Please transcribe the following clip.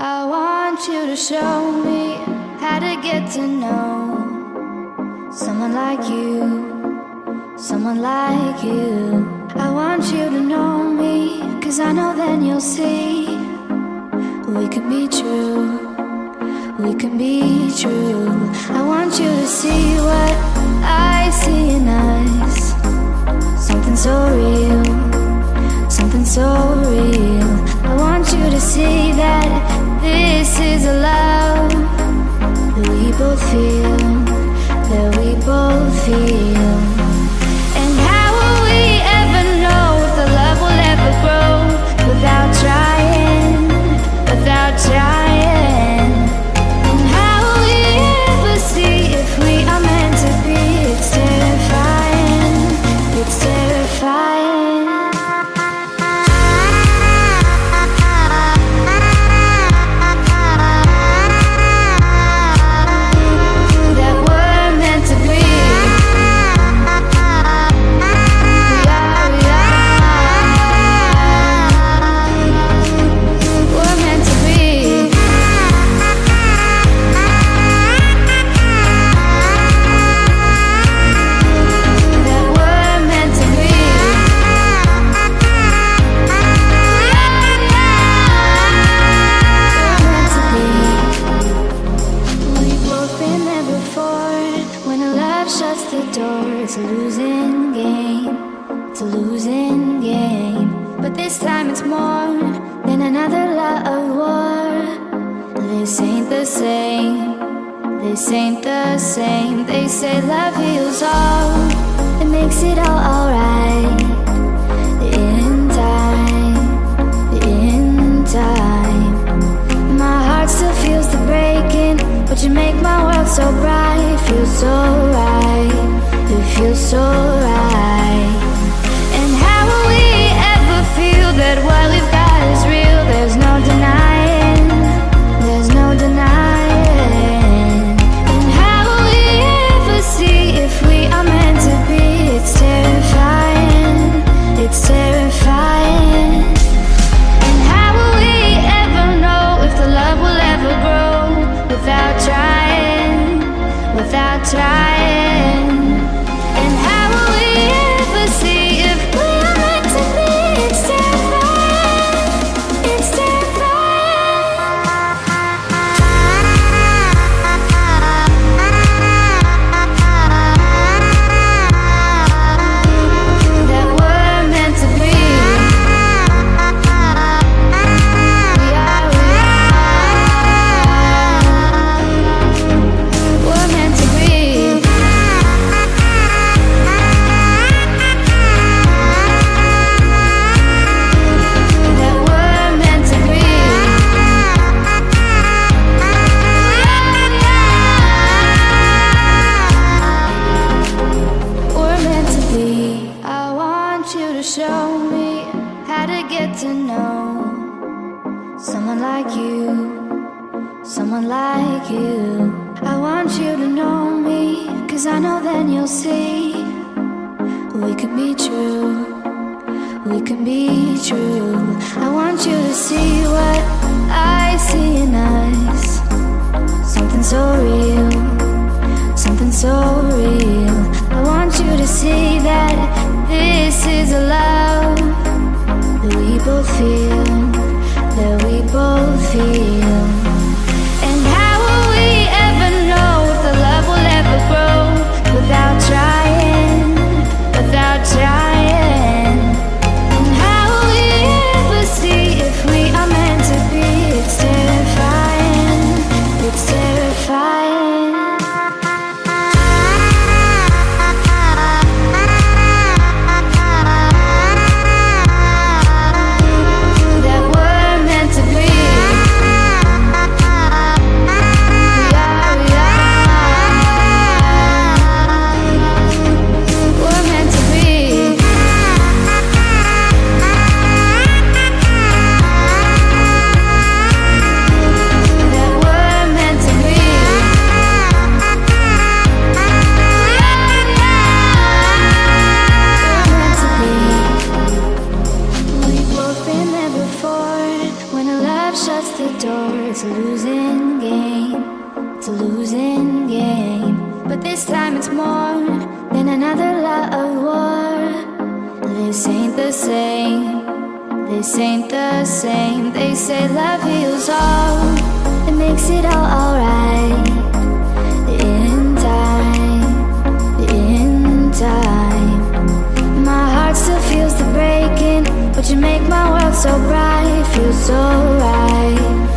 I want you to show me how to get to know someone like you, someone like you. I want you to know me, 'cause I know then you'll see we can be true, we can be true. I want you to see what I see in us, something so real, something so real. I want you to see that this is a love that we both feel, that we both feel. And how will we ever know if the love will ever grow without trying, without trying? And how will we ever see if we are meant to be? It's terrifying, it's terrifying. It's a losing game, it's a losing game. But this time it's more than another love war. This ain't the same, this ain't the same. They say love heals all, it makes it all alright. In time, in time. My heart still feels the breaking, but you make my world so bright. Feels so right, it feels so right. And how will we ever feel that what we've got is real? There's no denying, there's no denying. And how will we ever see if we are meant to be? It's terrifying, it's terrifying. And how will we ever know if the love will ever grow without trying, without trying? And how will we ever see if we are meant to be? It's terrifying, it's terrifying. That we're meant to be. We are, we're meant to be. That we're meant to be. We're meant to be. I want you to show me how to get to know someone like you, someone like you. I want you to know me, 'cause I know then you'll see we can be true, we can be true. I want you to see what I see in us, something so real, something so real. I want you to see that this is a love that we both feel, that we both feel. And how will we ever know if the love will ever grow without trying, without trying? And how will we ever see if we are meant to be? the door, it's a losing game. It's a losing game. But this time it's more than another love war. This ain't the same. This ain't the same. They say love heals all. It makes it all alright. In time. In time. My heart still feels the breaking, but you make my world so bright. Feels so